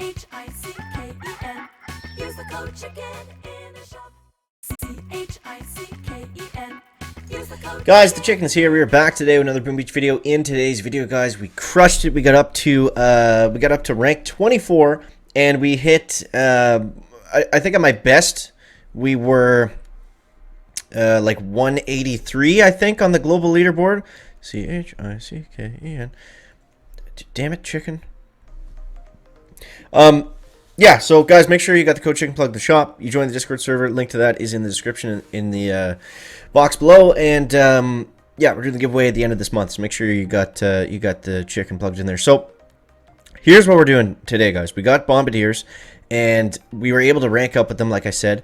CHICKEN. Use the code chicken in the shop. CHICKEN. Use the code. Guys, the chicken's here. We are back today with another Boom Beach video. In today's video, guys, we crushed it. We got up to rank 24, and we hit. I think at my best, we were like 183. I think on the global leaderboard. CHICKEN. Damn it, chicken. Yeah, so guys, make sure you got the code chicken plug the shop. You join the Discord server. Link to that is in the description in the box below. And yeah, we're doing the giveaway at the end of this month, so make sure you got the chicken plugged in there. So here's what we're doing today, guys. We got bombardiers, and we were able to rank up with them, like I said,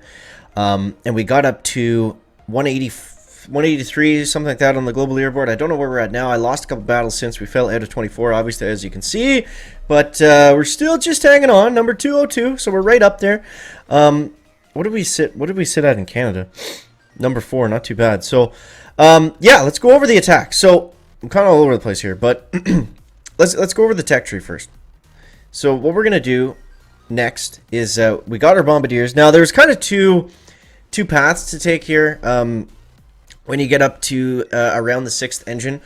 and we got up to 183, something like that on the global leaderboard. I don't know where we're at now. I lost a couple battles since we fell out of 24, obviously, as you can see. But we're still just hanging on, number 202, so we're right up there. What did we sit at in Canada? Number 4, not too bad. So, yeah, let's go over the attack. So, I'm kind of all over the place here, but let's go over the tech tree first. So, what we're going to do next is we got our bombardiers. Now, there's kind of two paths to take here. When you get up to around the 6th engine,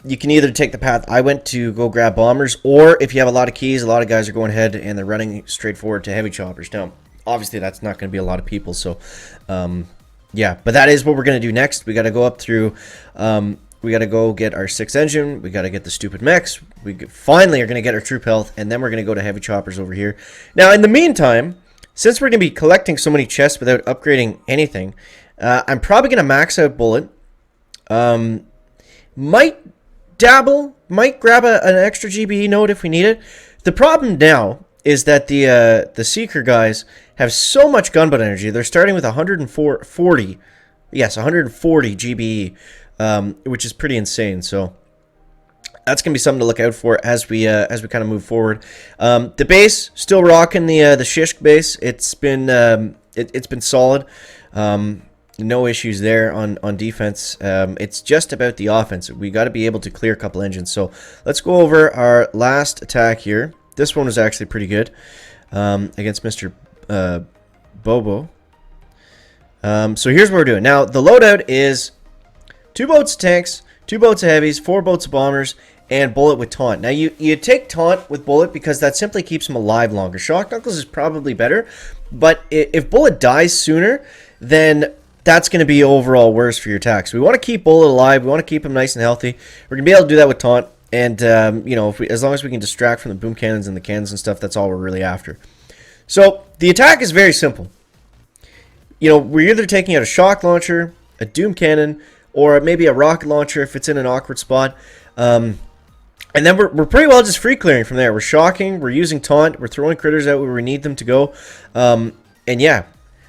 you can either take the path I went to go grab bombers, or if you have a lot of keys, a lot of guys are going ahead and they're running straight forward to heavy choppers. Now, obviously, that's not going to be a lot of people, so yeah, but that is what we're going to do next. We got to go up through, we got to go get our 6th engine, we got to get the stupid mechs, we finally are going to get our troop health, and then we're going to go to heavy choppers over here. Now, in the meantime, since we're going to be collecting so many chests without upgrading anything, I'm probably going to max out bullet. Might dabble, might grab an extra GBE node if we need it. The problem now is that the Seeker guys have so much gunbutt energy. They're starting with 140, yes, 140 GBE, which is pretty insane. So that's gonna be something to look out for as we kind of move forward. The base still rocking the Shishk base. It's been solid. No issues there on defense. It's just about the offense. We got to be able to clear a couple engines. So let's go over our last attack here. This one was actually pretty good against Mr. Bobo. So here's what we're doing. Now, the loadout is 2 boats of tanks, 2 boats of heavies, 4 boats of bombers, and bullet with taunt. Now, you take taunt with bullet because that simply keeps him alive longer. Shock knuckles is probably better, but if bullet dies sooner, then that's going to be overall worse for your attack. So we want to keep bullet alive. We want to keep him nice and healthy. We're going to be able to do that with taunt. And, you know, as long as we can distract from the boom cannons and the cannons and stuff, that's all we're really after. So the attack is very simple. You know, we're either taking out a shock launcher, a doom cannon, or maybe a rocket launcher if it's in an awkward spot. And then we're pretty well just free clearing from there. We're shocking, we're using taunt, we're throwing critters out where we need them to go. And yeah,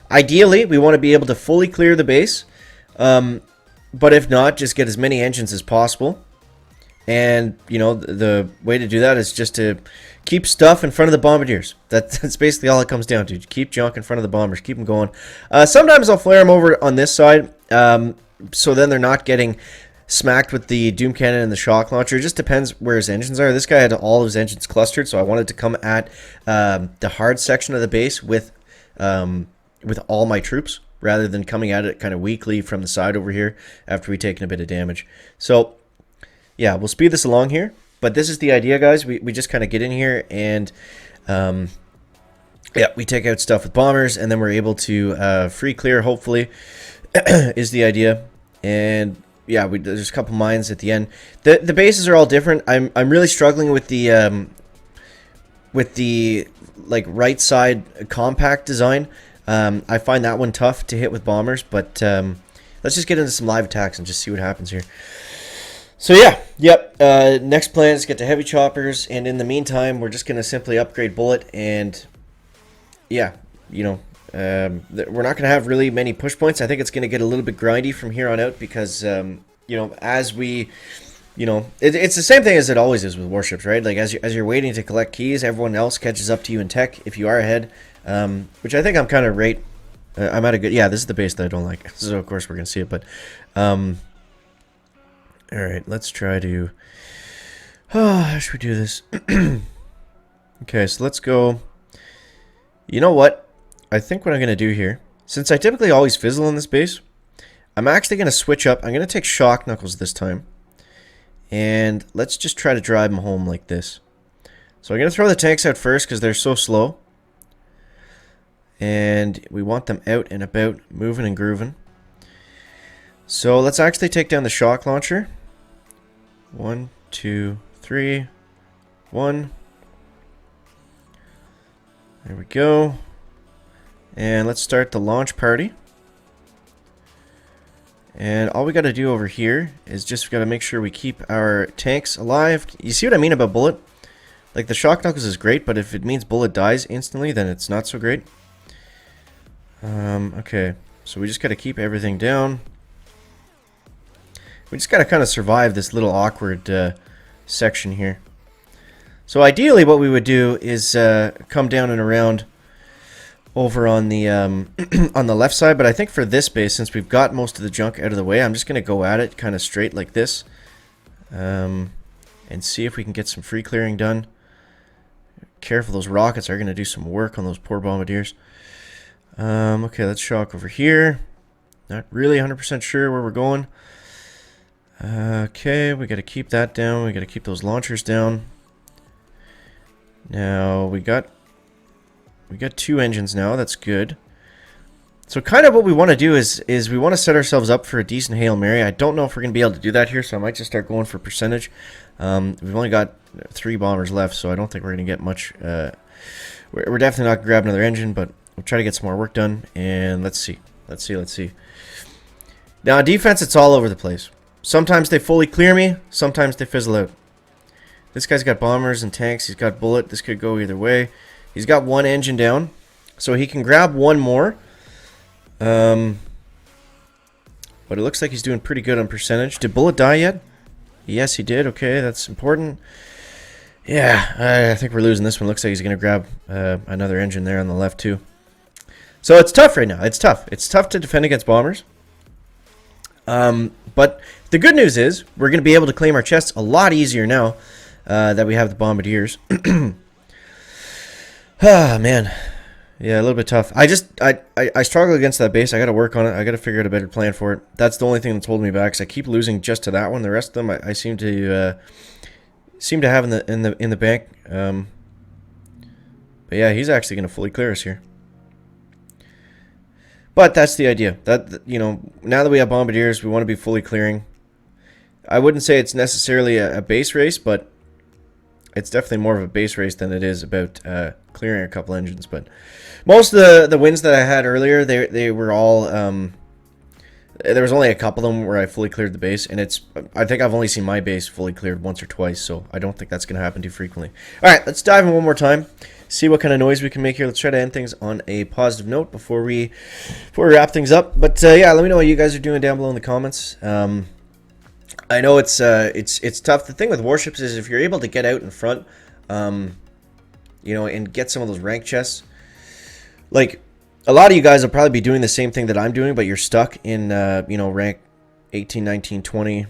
ideally, we want to be able to fully clear the base. But if not, just get as many engines as possible. And, you know, the way to do that is just to keep stuff in front of the bombardiers. That's basically all it comes down to. Keep junk in front of the bombers. Keep them going. Sometimes I'll flare them over on this side. So then they're not getting smacked with the doom cannon and the shock launcher. It just depends where his engines are. This guy had all of his engines clustered, so I wanted to come at the hard section of the base with all my troops, rather than coming at it kind of weakly from the side over here after we've taken a bit of damage. So yeah, we'll speed this along here, but this is the idea, guys. We just kind of get in here and yeah, we take out stuff with bombers, and then we're able to free clear, hopefully, is the idea. And yeah, there's a couple mines at the end. The bases are all different. I'm really struggling with the like right side compact design. I find that one tough to hit with bombers, but let's just get into some live attacks and just see what happens here. So yeah, yep, next plan is get to heavy choppers, and in the meantime, we're just going to simply upgrade bullet, and yeah, you know, we're not going to have really many push points. I think it's going to get a little bit grindy from here on out because, you know, as we... You know, it's the same thing as it always is with warships, right? Like, as you're waiting to collect keys, everyone else catches up to you in tech if you are ahead, which I think I'm kind of right. I'm at a good... Yeah, this is the base that I don't like, so of course we're going to see it, but... Alright, let's try to... how should we do this? Okay, so let's go. You know what? I think what I'm going to do here, since I typically always fizzle in this base, I'm actually going to switch up. I'm going to take shock knuckles this time. And let's just try to drive them home like this. So I'm going to throw the tanks out first because they're so slow. And we want them out and about, moving and grooving. So let's actually take down the shock launcher. 1, 2, 3, 1. There we go. And let's start the launch party. And all we got to do over here is just got to make sure we keep our tanks alive. You see what I mean about bullet? Like the shock knuckles is great, but if it means bullet dies instantly, then it's not so great. Okay, so we just got to keep everything down. We just got to kind of survive this little awkward section here. So ideally what we would do is come down and around over on the on the left side, but I think for this base, since we've got most of the junk out of the way, I'm just going to go at it kind of straight like this and see if we can get some free clearing done. Careful, those rockets are going to do some work on those poor bombardiers. Okay, let's shock over here. Not really 100% sure where we're going. Okay, we got to keep that down. We got to keep those launchers down. Now we got 2 engines now. That's good. So kind of what we want to do is we want to set ourselves up for a decent Hail Mary. I don't know if we're going to be able to do that here, so I might just start going for percentage. We've only got 3 bombers left, so I don't think we're going to get much. We're definitely not going to grab another engine, but we'll try to get some more work done. And let's see. Now, on defense, it's all over the place. Sometimes they fully clear me. Sometimes they fizzle out. This guy's got bombers and tanks. He's got bullet. This could go either way. He's got 1 engine down, so he can grab 1 more. But it looks like he's doing pretty good on percentage. Did bullet die yet? Yes, he did. Okay, that's important. Yeah, I think we're losing this one. Looks like he's going to grab another engine there on the left, too. So it's tough right now. It's tough. It's tough to defend against bombers. But the good news is we're going to be able to claim our chests a lot easier now that we have the bombardiers. Ah, man. Yeah, a little bit tough. I struggle against that base. I got to work on it. I got to figure out a better plan for it. That's the only thing that's holding me back. Cause I keep losing just to that one. The rest of them, I seem to have in the bank. But yeah, he's actually going to fully clear us here. But that's the idea. That, you know, now that we have bombardiers, we want to be fully clearing. I wouldn't say it's necessarily a base race, but it's definitely more of a base race than it is about clearing a couple engines. But most of the wins that I had earlier, they were all there was only a couple of them where I fully cleared the base, and I think I've only seen my base fully cleared once or twice, so I don't think that's going to happen too frequently. All right, let's dive in one more time, see what kind of noise we can make here. Let's try to end things on a positive note before we wrap things up. But yeah, let me know what you guys are doing down below in the comments. I know it's tough. The thing with warships is if you're able to get out in front, you know, and get some of those rank chests, like a lot of you guys will probably be doing the same thing that I'm doing, but you're stuck in you know, rank 18, 19, 20,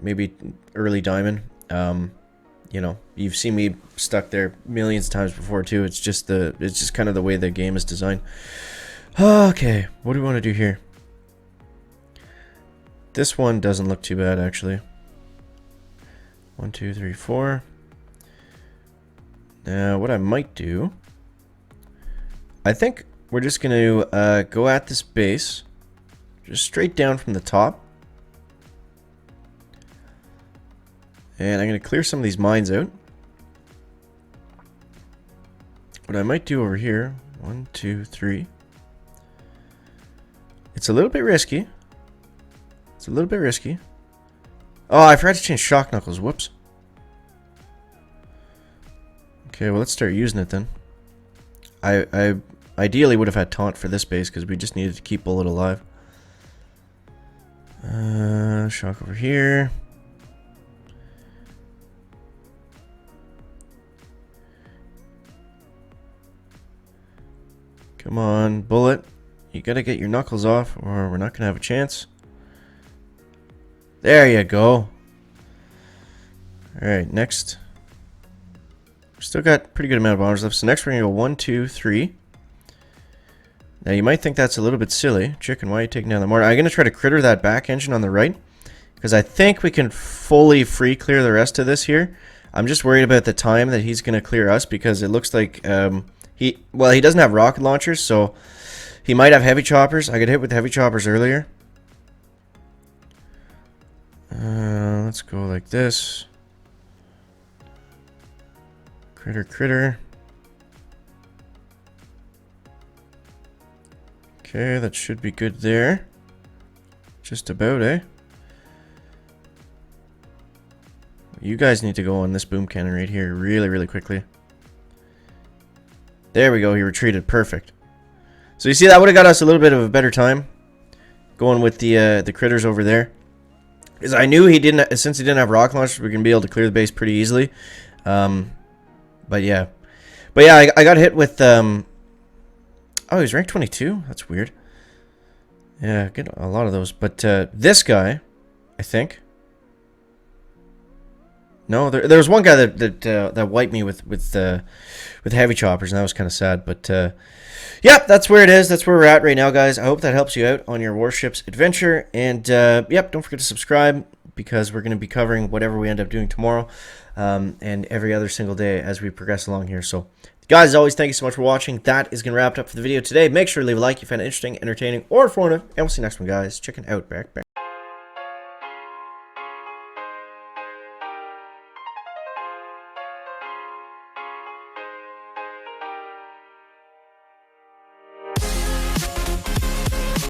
maybe early diamond. You know, you've seen me stuck there millions of times before too. It's just kind of the way the game is designed. Okay, what do we want to do here? This one doesn't look too bad, actually. 1, 2, 3, 4. Now, what I might do, I think we're just going to go at this base, just straight down from the top. And I'm going to clear some of these mines out. What I might do over here, 1, 2, 3. It's a little bit risky. It's a little bit risky. Oh, I forgot to change shock knuckles. Whoops. Okay, well, let's start using it then. I ideally would have had taunt for this base because we just needed to keep bullet alive. Shock over here. Come on, bullet. You gotta get your knuckles off or we're not gonna have a chance. There you go. Alright, next. Still got pretty good amount of bombers left. So next we're going to go 1, 2, 3. Now you might think that's a little bit silly. Chicken, why are you taking down the mortar? I'm going to try to critter that back engine on the right. Because I think we can fully free clear the rest of this here. I'm just worried about the time that he's going to clear us. Because it looks like he doesn't have rocket launchers. So he might have heavy choppers. I got hit with heavy choppers earlier. Let's go like this. Critter, critter. Okay, that should be good there. Just about, eh? You guys need to go on this boom cannon right here really, really quickly. There we go, he retreated. Perfect. So you see, that would have got us a little bit of a better time going with the critters over there. Because I knew he didn't, since he didn't have rocket launchers, we're going to be able to clear the base pretty easily. But yeah, I got hit with, oh, he's ranked 22? That's weird. Yeah, I get a lot of those. But this guy, I think. No, there was one guy that wiped me with heavy choppers, and that was kind of sad. But yep, that's where it is. That's where we're at right now, guys. I hope that helps you out on your Warships adventure. And yep, don't forget to subscribe, because we're going to be covering whatever we end up doing tomorrow and every other single day as we progress along here. So, guys, as always, thank you so much for watching. That is going to wrap it up for the video today. Make sure to leave a like if you found it interesting, entertaining, or informative. And we'll see you next one, guys. Chicken out. Back.